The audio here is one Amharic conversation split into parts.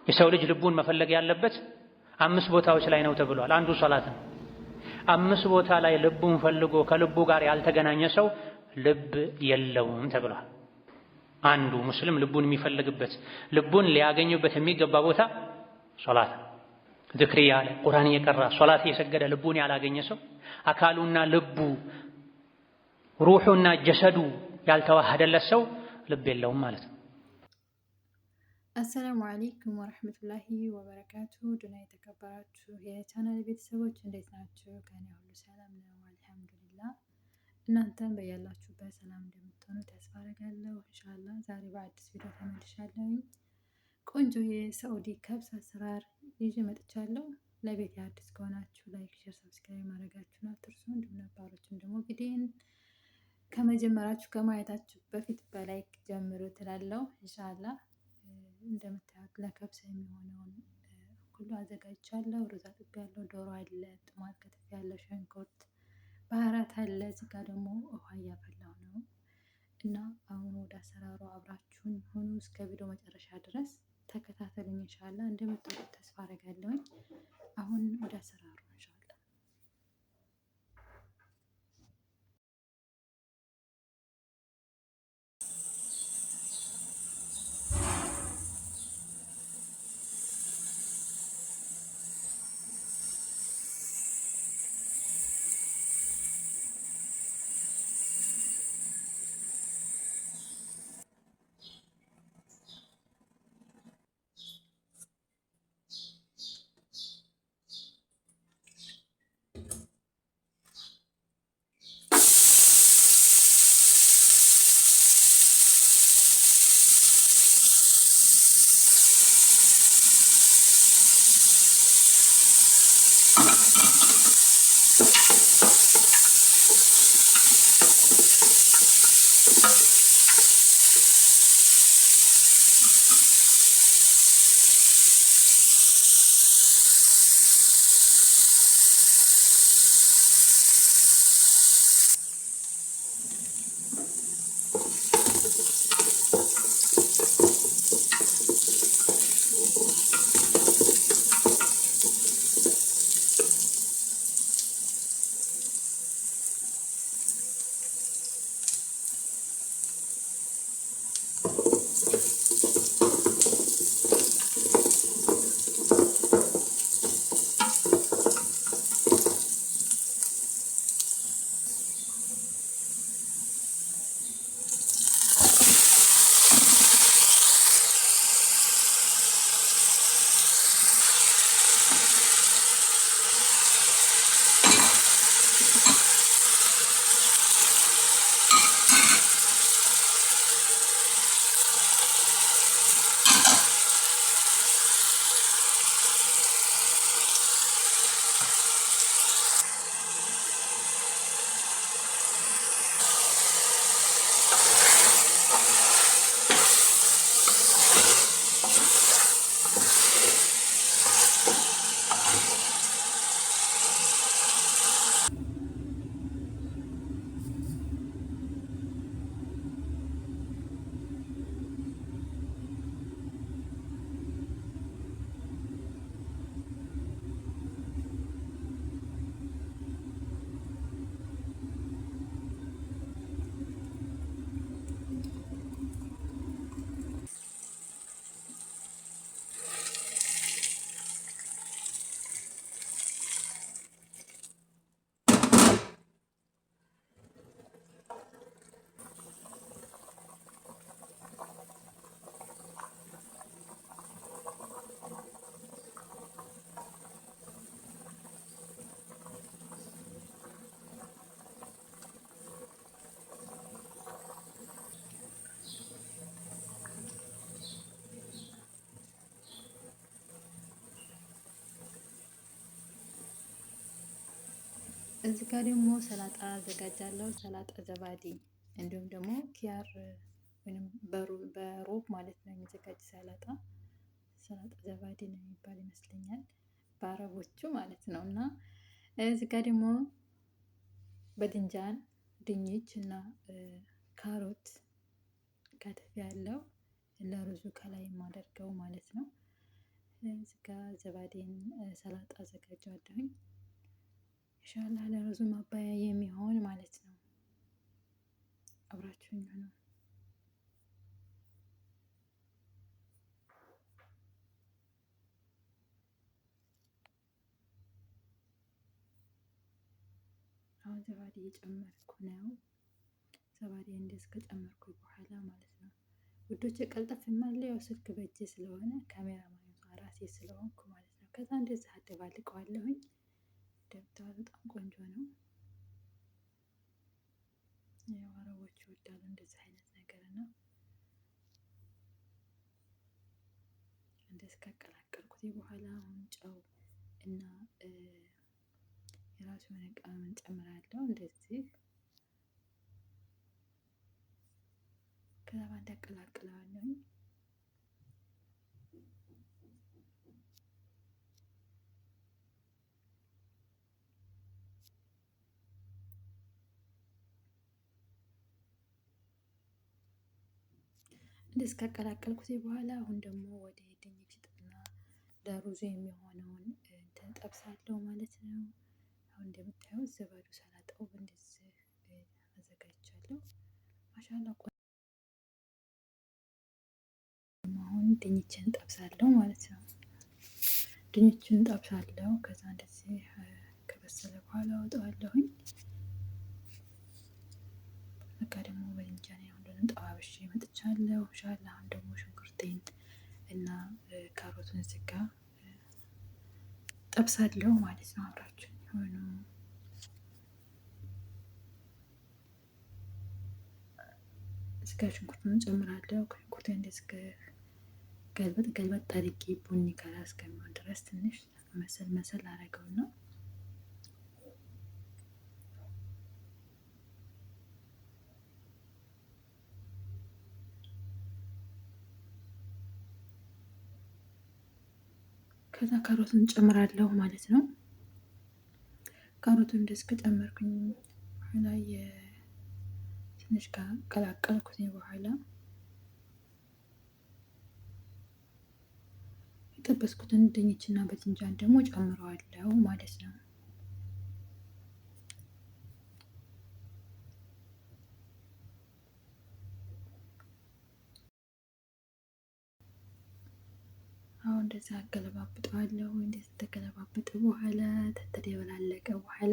የሰው ልጅ ልቡን መፈለግ ያለበት 5 ቦታዎች ላይ ነው ተብሏል። አንዱ ሶላት ነው። 5 ቦታ ላይ ልቡን ፈልጎ ከልቡ ጋር ያልተገናኘ ሰው ልብ የለውም ተብሏል። አንዱ ሙስሊም ልቡን የሚፈልግበት ልቡን ሊያገኙበት የሚገባ ቦታ ሶላት ነው። ዝክር ያለ ቁርአን እየቀራ ሶላት እየሰገደ ልቡን ያላገኘ ሰው አካሉና ልቡ ሩሑና ጀሰዱ ያልተዋሃደለት ሰው ልብ የለውም ማለት ነው። አሰላሙ አለይኩም ወረህመቱላሂ ወበረካቱ። ድና የተከበራችሁ የቻናል ቤተሰቦች እንዴት ናችሁ? ከኔ ሁሉ ሰላም ነው አልሐምዱሊላህ። እናንተም በያላችሁበት ሰላም እንደምትሆኑ ተስፋ አደርጋለሁ። ኢንሻአላህ ዛሬ በአዲስ ቪዲዮ ተመልሻለሁ። ቆንጆ የሳዑዲ ከብስ አሰራር ይዤ መጥቻለሁ። ለቤት አዲስ ከሆናችሁ ላይክ፣ ሼር፣ ሰብስክራይብ ማድረጋችሁን አትርሱ። እንዲሁም ነባሮችም ደግሞ ቪዲዮን ከመጀመራችሁ ከማየታችሁ በፊት በላይክ ጀምሩ ትላለሁ። ኢንሻአላህ እንደምታዩት ለከብስ የሚሆነውን ሁሉ አዘጋጅቻለሁ። ሩዝ አጥቤያለሁ፣ ዶሮ አለ፣ ጥማት ከትፌያለሁ፣ ሽንኩርት፣ ባህራት አለ። እዚህ ጋር ደግሞ ውሃ እያፈላሁ ነው እና አሁን ወደ አሰራሩ አብራችሁን ሆኑ። እስከ ቪዲዮ መጨረሻ ድረስ ተከታተሉኝ። ኢንሻአላህ እንደምትወዱት ተስፋ አደርጋለሁ። አሁን ወደ አሰራሩ ኢንሻአላህ እዚህ ጋር ደግሞ ሰላጣ አዘጋጃለሁ። ሰላጣ ዘባዲ እንዲሁም ደግሞ ኪያር ወይም በሮብ ማለት ነው የሚዘጋጅ ሰላጣ ዘባዲ ነው የሚባል ይመስለኛል በአረቦቹ ማለት ነው። እና እዚህ ጋር ደግሞ በድንጃን ድንች እና ካሮት ከትፍ ያለው ለሩዙ ከላይ የማደርገው ማለት ነው። እዚህ ጋ ዘባዴን ሰላጣ አዘጋጃለሁኝ። ኢንሻአላህ ለሩዙ ማባያ የሚሆን ማለት ነው። አብራችሁኝ ነው። አሁን ዘባዴ እየጨመርኩ ነው። ዘባዴ እንደዚህ ከጨመርኩ በኋላ ማለት ነው ውዶች ቀልጠፍ የማለ ያው ስልክ በእጄ ስለሆነ ካሜራ ማየቱ ራሴ ስለሆንኩ ማለት ነው። ከዛ እንደዚህ አደባልቀዋለሁኝ። እንደምታዩት በጣም ቆንጆ ነው። ያው አረቦች ይወዳሉ እንደዚህ አይነት ነገር ነው። እንደዚህ ካቀላቀልኩት በኋላ አሁን ጨው እና የራሱ የሆነ ቅመም እንጨምራለሁ። እንደዚህ ከዛ ባንድ አቀላቅለዋለሁ። እንደዚህ ካቀላቀልኩት በኋላ አሁን ደግሞ ወደ ድንች ጥና ለሩዙ የሚሆነውን ጠብሳለሁ ማለት ነው። አሁን እንደምታዩት ዘባዱ ሰላጣው እንደዚህ አዘጋጅቻለሁ። ማሻአላ አሁን ድንችን ጠብሳለሁ ማለት ነው። ድንችን ጠብሳለሁ። ከዛ እንደዚህ ከበሰለ በኋላ አወጣዋለሁኝ። በቃ ደግሞ በእንጀራ ሁሉንም ጠባብሼ መጥቻለሁ። ኢንሻአላህ አሁን ደግሞ ሽንኩርቴን እና ካሮቱን እዚህ ጋ ጠብሳለሁ ማለት ነው። አብራችሁ ሆኖ እዚህ ጋ ሽንኩርቱን ጨምራለሁ። ሽንኩርቴን እንደዚህ ገልበጥ አድርጌ ቡኒ ከለር እስከሚሆን ድረስ ትንሽ መሰል አደርገውና ከዛ ካሮቱን ጨምራለሁ ማለት ነው። ካሮቱን እንደዚህ ከጨመርኩኝ በኋላ ትንሽ ቀላቀልኩት በኋላ የጠበስኩትን ድንችና በትንጃን ደግሞ ጨምረዋለሁ ማለት ነው። አሁን እንደዛ አገለባብጠዋለሁ። እንደዛ ተገለባበጠ በኋላ ተደበላለቀ በኋላ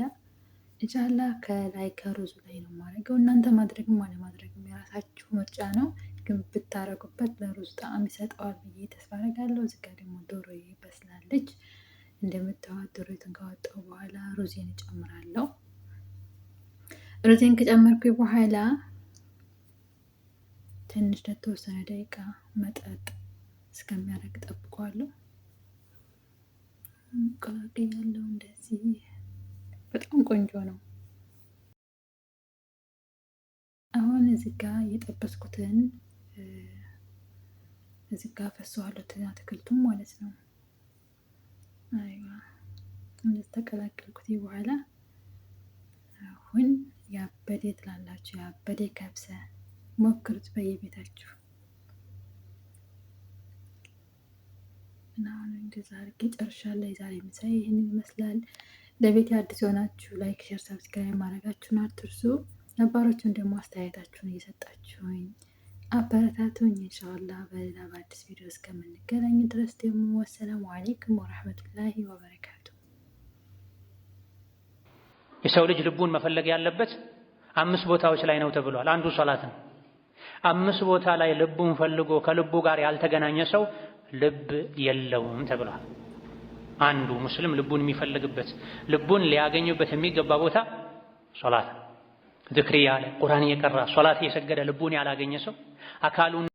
ኢንሻአላህ ከላይ ከሩዙ ላይ ነው የማደርገው። እናንተ ማድረግም አለማድረግም የራሳችሁ ምርጫ ነው፣ ግን ብታረጉበት ለሩዝ ጣዕም ይሰጠዋል ብዬ ተስፋ አደርጋለሁ። እዚህ ጋር ደግሞ ዶሮዬ በስላለች። እንደምታዩት ዶሮዬን ካወጣሁ በኋላ ሩዜን እጨምራለሁ። ሩዜን ከጨመርኩኝ በኋላ ትንሽ ለተወሰነ ደቂቃ መጠጥ እስከሚያደርግ ጠብቀዋለሁ። ቀላቅያለሁ። እንደዚህ በጣም ቆንጆ ነው። አሁን እዚህ ጋር የጠበስኩትን እዚህ ጋር ፈሰዋለሁ፣ አትክልቱን ማለት ነው። አይዋ እንደዚህ ተቀላቀልኩት በኋላ አሁን ያበደ ትላላችሁ፣ ያበደ ከብሰ ሞክሩት በየቤታችሁ። እና አሁን እንደዛ አድርጌ ጨርሻለሁ። የዛሬ ምሳ ይህንን ይመስላል። ለቤት አዲስ የሆናችሁ ላይክ፣ ሼር፣ ሰብስክራይብ ማድረጋችሁን አትርሱ። ነባሮቹን ደግሞ አስተያየታችሁን እየሰጣችሁኝ አበረታቱኝ። ኢንሻአላህ በሌላ በአዲስ ቪዲዮ እስከምንገናኝ ድረስ ደግሞ ወሰላሙ አለይኩም ወራህመቱላሂ ወበረካቱ። የሰው ልጅ ልቡን መፈለግ ያለበት 5 ቦታዎች ላይ ነው ተብሏል። አንዱ ሶላት ነው። 5 ቦታ ላይ ልቡን ፈልጎ ከልቡ ጋር ያልተገናኘ ሰው ልብ የለውም ተብሏል። አንዱ ሙስሊም ልቡን የሚፈልግበት ልቡን ሊያገኙበት የሚገባ ቦታ ሶላት፣ ዝክር ያለ ቁርአን እየቀራ ሶላት እየሰገደ ልቡን ያላገኘ ሰው አካሉን